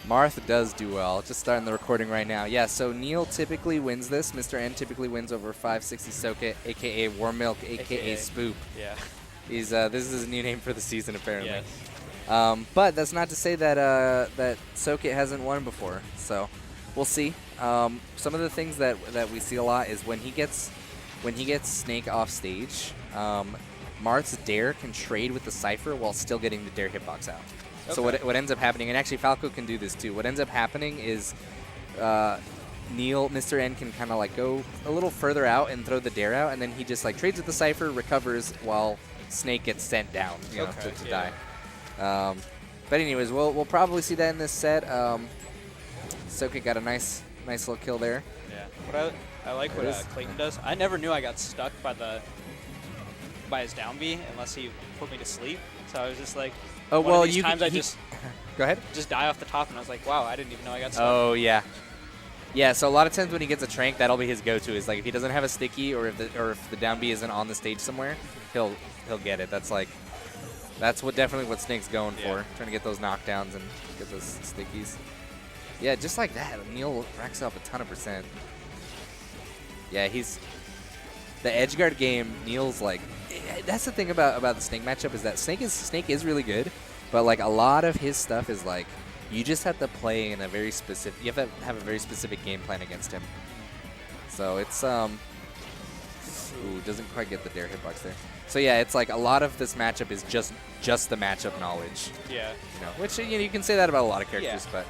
Marth does do well. Just starting the recording right now. Yeah, so Neil typically wins this. Mr. N typically wins over 560Soakit, a.k.a. Warm Milk, a.k.a. Spoop. Yeah. He's this is his new name for the season, apparently. Yes. But that's not to say that that Soakit hasn't won before. So we'll see. Some of the things that we see a lot is when he gets Snake off stage, Marth's Dare can trade with the Cypher while still getting the Dare hitbox out. Okay. So what ends up happening, and actually Falco can do this too, what ends up happening is Mr. N can kind of like go a little further out and throw the Dare out, and then he just like trades with the Cypher, recovers while Snake gets sent down, you know, to die. But anyways, we'll probably see that in this set. Soakit got a nice little kill there. Yeah. I like what Clayton does. I never knew I got stuck by his down B unless he put me to sleep. So I was just like, oh well, I just go ahead. Just die off the top, and I was like, wow, I didn't even know I got stuck. Oh yeah. Yeah, so a lot of times when he gets a trank, that'll be his go-to. Is like if he doesn't have a sticky, or if the down B isn't on the stage somewhere, he'll get it. That's definitely what Snake's going for, trying to get those knockdowns and get those stickies. Yeah, just like that, Neil racks up a ton of %. Yeah, the edge guard game. Neil's like, that's the thing about the Snake matchup is that Snake is really good, but like a lot of his stuff is like you just have to play in a very specific. You have to have a very specific game plan against him. So it's ooh, doesn't quite get the Dare hitbox there. So yeah, it's like a lot of this matchup is just the matchup knowledge. Yeah. You know, which you can say that about a lot of characters, but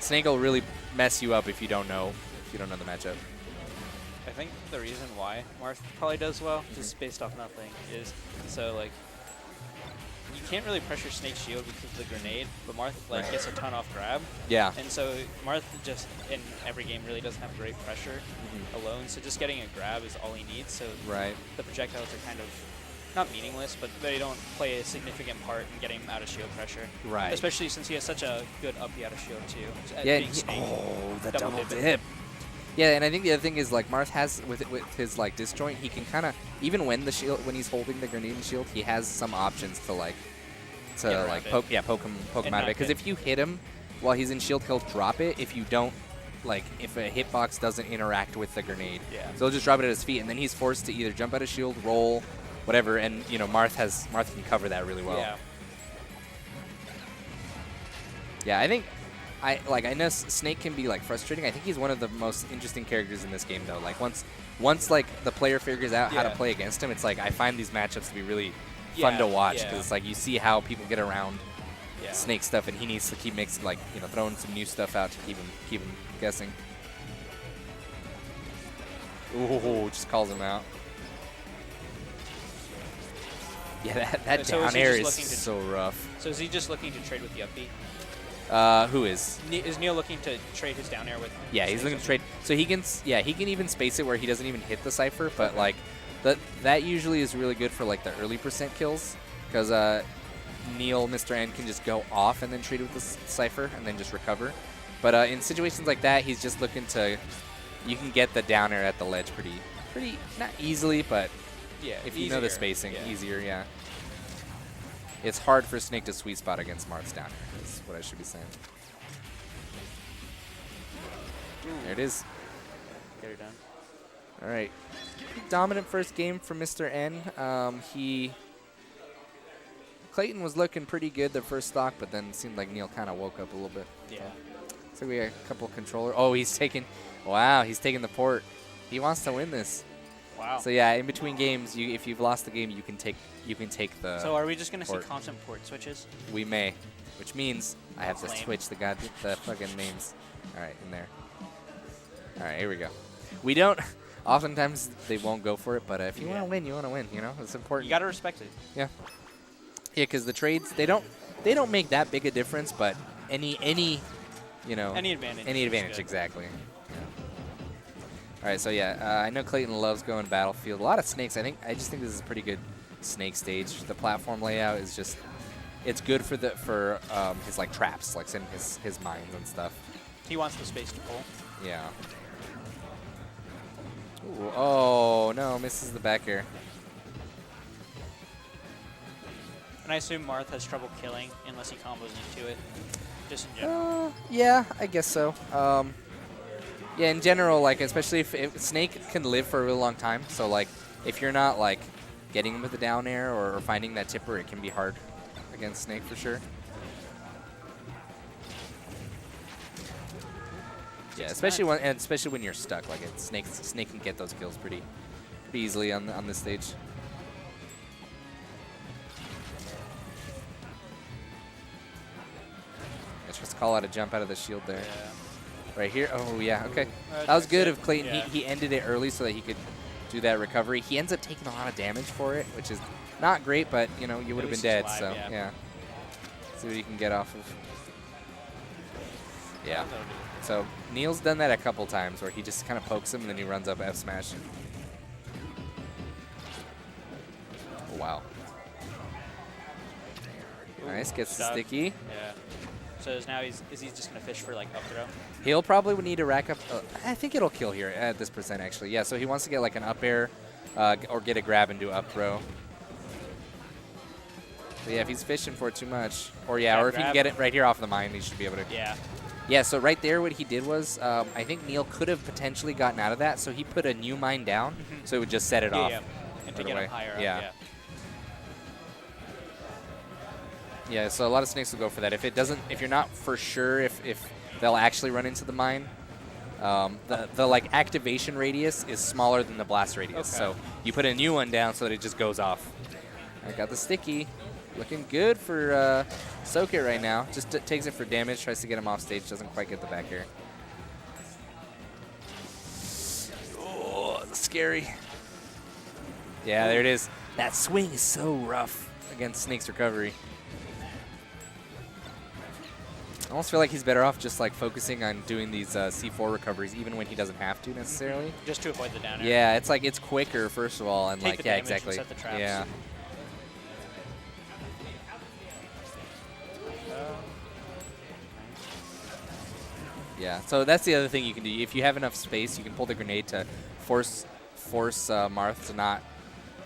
Snake will really mess you up if you don't know the matchup. I think the reason why Marth probably does well, just based off nothing, is so like you can't really pressure Snake's shield because of the grenade, but Marth like gets a ton off grab. Yeah. And so Marth just in every game really doesn't have great pressure alone. So just getting a grab is all he needs. So the projectiles are kind of not meaningless, but they don't play a significant part in getting him out of shield pressure. Right. Especially since he has such a good up out of shield too. Yeah. The double dip. Yeah, and I think the other thing is like Marth has with his like disjoint, he can kind of even when he's holding the grenade and shield, he has some options to poke him out of it. Because if you hit him while he's in shield, he'll drop it. If you don't, like if a hitbox doesn't interact with the grenade, so he'll just drop it at his feet, and then he's forced to either jump out of shield, roll, whatever, and you know Marth can cover that really well. Yeah. Yeah, I think. I know Snake can be like frustrating. I think he's one of the most interesting characters in this game though. Like once like the player figures out how to play against him, it's like I find these matchups to be really fun to watch because it's like you see how people get around Snake stuff, and he needs to keep throwing some new stuff out to keep him guessing. Ooh, just calls him out. Yeah, that down air is so rough. So is he just looking to trade with the up B? Who is? Is Neil looking to trade his down air with? Yeah, he's looking to trade. So he can even space it where he doesn't even hit the Cypher, but like that usually is really good for like the early % kills because Neil, Mr. N can just go off and then trade with the Cypher and then just recover. But in situations like that, he's just looking to. You can get the down air at the ledge pretty not easily, but if you know the spacing, easier. Yeah. It's hard for Snake to sweet spot against Marth's down air, is what I should be saying. There it is. Get her done. All right. Dominant first game for Mr. N. Clayton was looking pretty good the first stock, but then it seemed like Neil kind of woke up a little bit. Yeah. So we got a couple controller. Oh, he's taking the port. He wants to win this. Wow. So yeah, in between games, if you've lost the game, you can take the. So are we just gonna see constant port switches? We may, which means I have to switch the fucking names. All right, in there. All right, here we go. We don't. Oftentimes they won't go for it, but if you want to win, you want to win. You know, it's important. You gotta respect it. Yeah. Yeah, because the trades they don't make that big a difference, but any advantage exactly. All right, so yeah, I know Clayton loves going Battlefield. A lot of snakes. I just think this is a pretty good snake stage. The platform layout is just, it's good for his like traps, like in his mines and stuff. He wants the space to pull. Yeah. Ooh, oh no, misses the back air. And I assume Marth has trouble killing unless he combos into it. Just in general. Yeah, I guess so. Yeah, in general, like especially if Snake can live for a really long time. So like if you're not like getting him with the down air or finding that tipper, it can be hard against Snake for sure. Yeah, especially when you're stuck. Like Snake can get those kills pretty easily on this stage. Let's just call out a jump out of the shield there. Yeah. Right here. Oh yeah. Okay. That was good of Clayton. Yeah. He ended it early so that he could do that recovery. He ends up taking a lot of damage for it, which is not great, but you know, you would have been dead. Alive, so yeah. See what you can get off of. Yeah. So Neil's done that a couple times where he just kind of pokes him and then he runs up F smash. Oh, wow. Nice, gets the sticky. Yeah. So now is he just gonna fish for like up throw? He'll probably need to rack up. I think it'll kill here at this percent actually. Yeah. So he wants to get like an up air, or get a grab and do up throw. But yeah, if he's fishing for it too much, or yeah, or if he can get it right here off the mine, he should be able to. Yeah. Yeah, so right there what he did was, I think Neil could have potentially gotten out of that, so he put a new mine down, so it would just set it off. Yeah, and to get him higher up, yeah. Yeah, so a lot of Snakes will go for that. If you're not for sure if they'll actually run into the mine, the like activation radius is smaller than the blast radius, so you put a new one down so that it just goes off. I got the sticky. Looking good for Soakit right now. Just takes it for damage, tries to get him off stage, doesn't quite get the back air. Oh, scary. Yeah, there it is. That swing is so rough against Snake's recovery. I almost feel like he's better off just like focusing on doing these C4 recoveries, even when he doesn't have to necessarily. Just to avoid the down air. Yeah, it's like it's quicker first of all, and Take like the yeah, damage exactly. and set the traps. Yeah. Yeah, so that's the other thing you can do. If you have enough space, you can pull the grenade to force Marth to not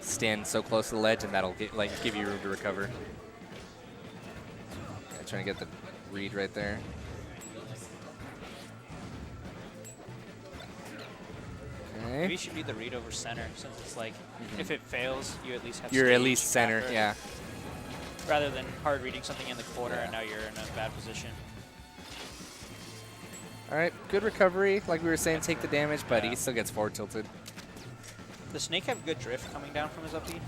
stand so close to the ledge, and that'll give you room to recover. Yeah, trying to get the read right there. Okay. Maybe you should be the read over center, since it's like if it fails, you at least have. You're at least center, after, yeah. Rather than hard reading something in the corner, and now you're in a bad position. All right, good recovery. Like we were saying, take the damage, but he still gets forward tilted. Does Snake have good drift coming down from his up B?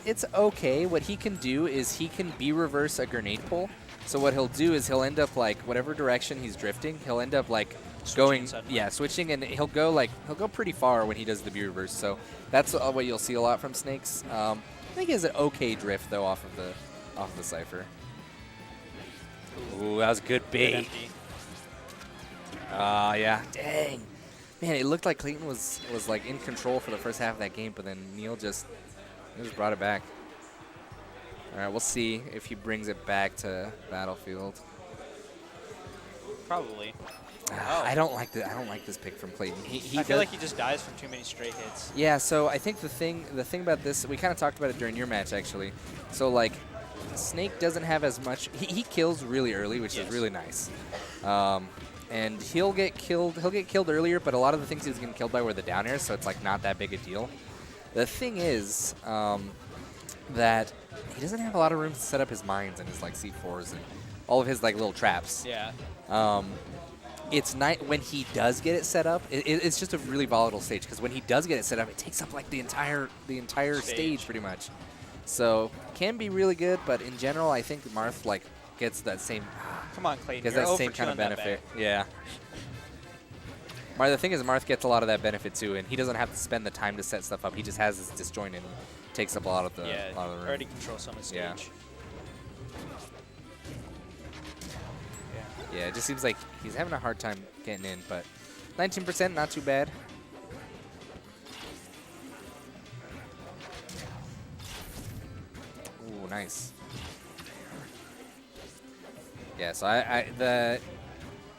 It's okay. What he can do is he can B-reverse a grenade pull. So what he'll do is he'll end up like whatever direction he's drifting, he'll end up like switching switching, and he'll go pretty far when he does the B-reverse. So that's what you'll see a lot from Snakes. I think he has an okay drift though off of the Cypher. Ooh, that was good bait. Yeah. Dang. Man, it looked like Clayton was like in control for the first half of that game, but then Neil just brought it back. All right, we'll see if he brings it back to Battlefield. Probably. I don't like this pick from Clayton. I feel like he just dies from too many straight hits. Yeah, so I think the thing about this, we kind of talked about it during your match actually. So like, Snake doesn't have as much. He kills really early, which is really nice. And he'll get killed earlier, but a lot of the things he was getting killed by were the down airs, so it's like not that big a deal. The thing is that he doesn't have a lot of room to set up his mines and his like C4s and all of his like little traps. Yeah. It's nice when he does get it set up. It's just a really volatile stage because when he does get it set up, it takes up like the entire stage pretty much. So can be really good, but in general, I think Marth like gets that same. Come on, Clayton. Gets that same kind of benefit. Yeah. The thing is, Marth gets a lot of that benefit too, and he doesn't have to spend the time to set stuff up. He just has his disjointed and takes up a lot of the room. Already controls some of the stage. Yeah, it just seems like he's having a hard time getting in, but 19%, not too bad. Ooh, nice. Yeah, so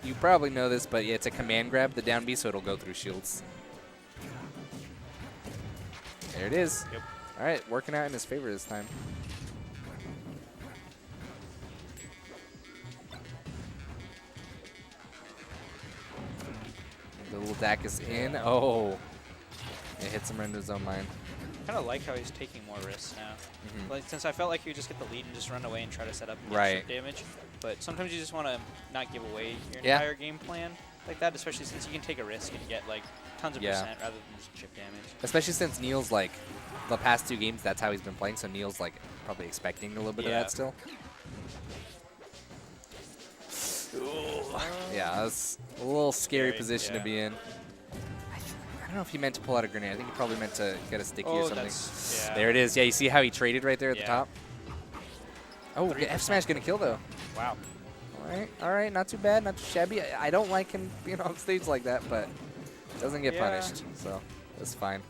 you probably know this, but yeah, it's a command grab, the down B, so it'll go through shields. There it is. Yep. All right, working out in his favor this time. The little Dak is in. Oh. It hits him right into his own mine. I kind of like how he's taking more risks now. Like, since I felt like he would just get the lead and just run away and try to set up and get chip damage. But sometimes you just want to not give away your entire game plan like that, especially since you can take a risk and get like tons of percent rather than just chip damage. Especially since Neil's like, the past 2 games, that's how he's been playing, so Neil's like probably expecting a little bit of that still. Yeah, that's a little scary position to be in. I don't know if he meant to pull out a grenade. I think he probably meant to get a sticky or something. There it is. Yeah, you see how he traded right there at the top? Oh, F smash gonna kill though. Wow. All right, not too bad, not too shabby. I don't like him being on stage like that, but doesn't get punished, so that's fine.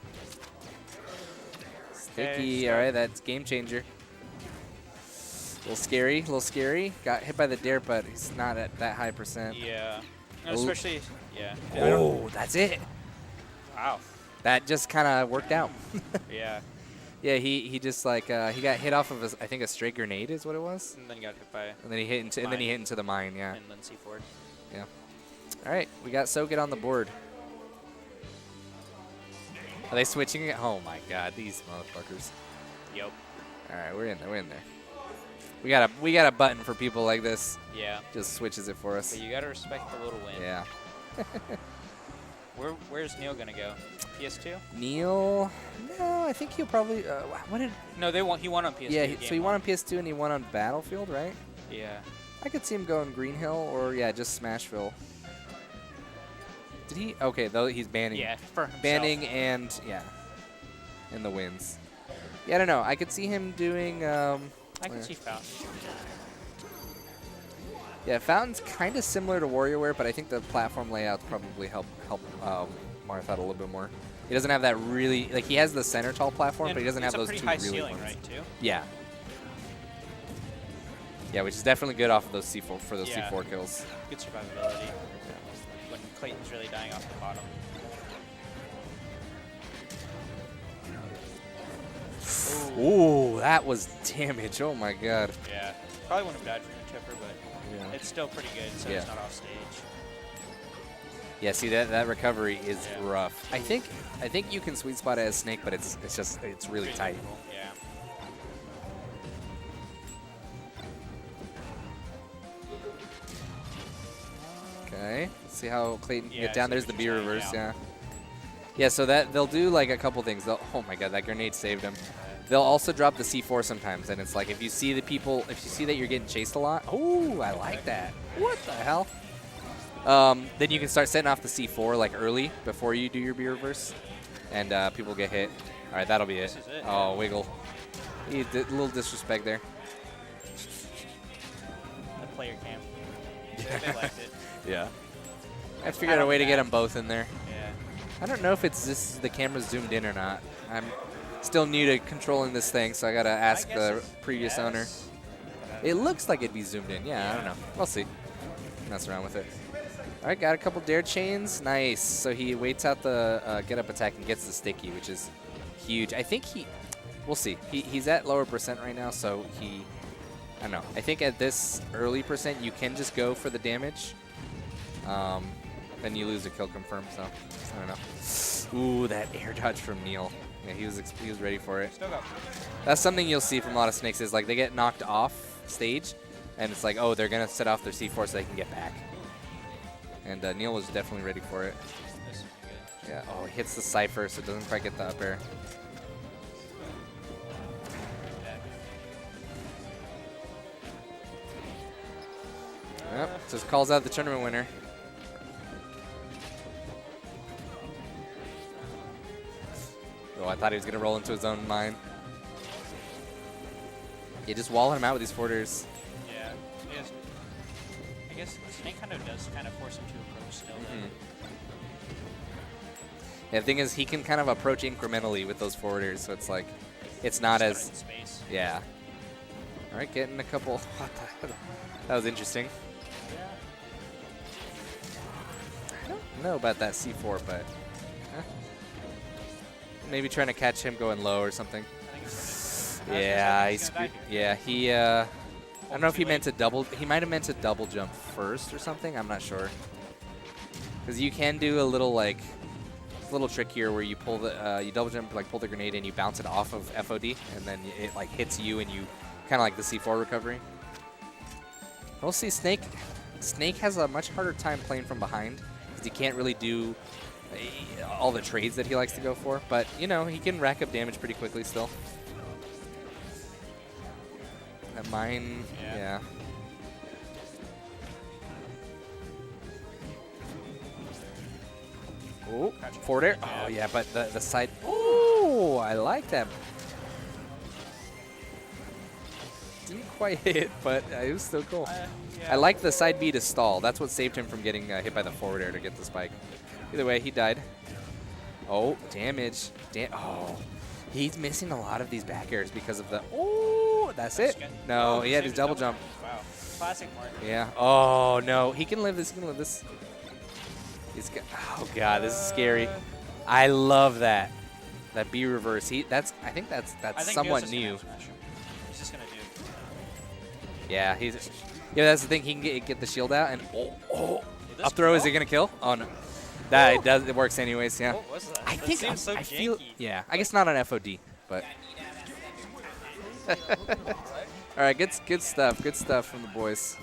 Sticky, all right, that's game changer. A little scary. Got hit by the dare, but he's not at that high percent. Yeah, and especially, Oh, that's it. Wow. That just kind of worked out. Yeah. Yeah, he just like he got hit off of I think a straight grenade is what it was. And then got hit by. And then he hit into the mine. Yeah. And then C4. Yeah. All right, we got Soakit on the board. Are they switching it? Oh my God, these motherfuckers. Yep. All right, we're in there. We're in there. We got a button for people like this. Yeah. Just switches it for us. But you gotta respect the little win. Yeah. Where's Neil gonna go? PS2? Neil? No, I think he'll probably. What did? No, he won on PS2. Yeah, so he won on PS2 and he won on Battlefield, right? Yeah. I could see him going Green Hill or just Smashville. Did he? Okay, though he's banning. Yeah, for himself. Banning and in the wins. Yeah, I don't know. I could see him doing. I can see Fountain. Yeah, Fountain's kind of similar to WarriorWare, but I think the platform layouts probably help Marth out a little bit more. He doesn't have that really like he has the center tall platform, but he doesn't have those 2 really ones. It's a pretty high ceiling, right? Too. Yeah. Yeah, which is definitely good off of those C4 for those C4 kills. Good survivability. When Clayton's really dying off the bottom. Ooh, that was damage. Oh my God. Yeah. Probably wouldn't have died from the tipper, but it's still pretty good, so it's not off stage. Yeah, see that recovery is rough. I think you can sweet spot it as Snake, but it's really tight. Yeah. Okay. Let's see how Clayton can get down. There's the B reverse. Yeah, so that they'll do like a couple things. Oh my God, that grenade saved him. They'll also drop the C4 sometimes, and it's like if you see that you're getting chased a lot. Oh, I like that. What the hell? Then you can start setting off the C4 like early before you do your B reverse, and people get hit. All right, that'll be it. Oh, wiggle. A little disrespect there. The player cam. They liked it. Yeah. I figured out a way to get them both in there. Yeah. I don't know if the camera's zoomed in or not. I'm still new to controlling this thing, so I gotta ask the previous owner. It looks like it'd be zoomed in. Yeah, I don't know. We'll see. Mess around with it. All right, got a couple dare chains. Nice. So he waits out the get up attack and gets the sticky, which is huge. I think we'll see. He's at lower percent right now, so I don't know. I think at this early percent, you can just go for the damage. Then you lose a kill confirm, so I don't know. Ooh, that air dodge from Neil. Yeah, he was ready for it. That's something you'll see from a lot of Snakes is like they get knocked off stage, and it's like, oh, they're gonna set off their C4 so they can get back. And Neil was definitely ready for it. Yeah. Oh, he hits the Cypher, so it doesn't quite get the up air. Yep. Just calls out the tournament winner. Oh, I thought he was going to roll into his own mine. You just walling him out with these forters. Yeah. I guess Snake kind of does force him to approach still. Yeah, the thing is, he can kind of approach incrementally with those forwarders, so it's like, it's not as... space. Yeah. All right, getting a couple... That was interesting. I don't know about that C4, but... Maybe trying to catch him going low or something. Yeah, he... I don't know if he meant to double... He might have meant to double jump first or something. I'm not sure. Because you can do a little little trick here where you pull the you double jump, like pull the grenade and you bounce it off of FOD, and then it like hits you and you kind of like the C4 recovery. We'll see. Snake has a much harder time playing from behind because he can't really do all the trades that he likes to go for. But you know, he can rack up damage pretty quickly still. That mine, yeah. Oh, forward air. Oh, yeah, but the side. Oh, I like that. Didn't quite hit, but it was still cool. Yeah. I like the side B to stall. That's what saved him from getting hit by the forward air to get the spike. Either way, he died. Oh, damage. Oh, he's missing a lot of these back airs because of the. Oh, that's it. No, he had his double jump. Wow. Classic Marth. Yeah. Oh, no. He can live this. He can live this. Oh god, this is scary. I love that. That B reverse. I think that's somewhat new. He's just gonna do. Yeah, that's the thing. He can get the shield out and up throw. Is he gonna kill? Oh no, it does. It works anyways. Yeah. What was that? I think seems so I feel. janky. Yeah, I guess not on FOD, but. All right, good stuff. Good stuff from the boys.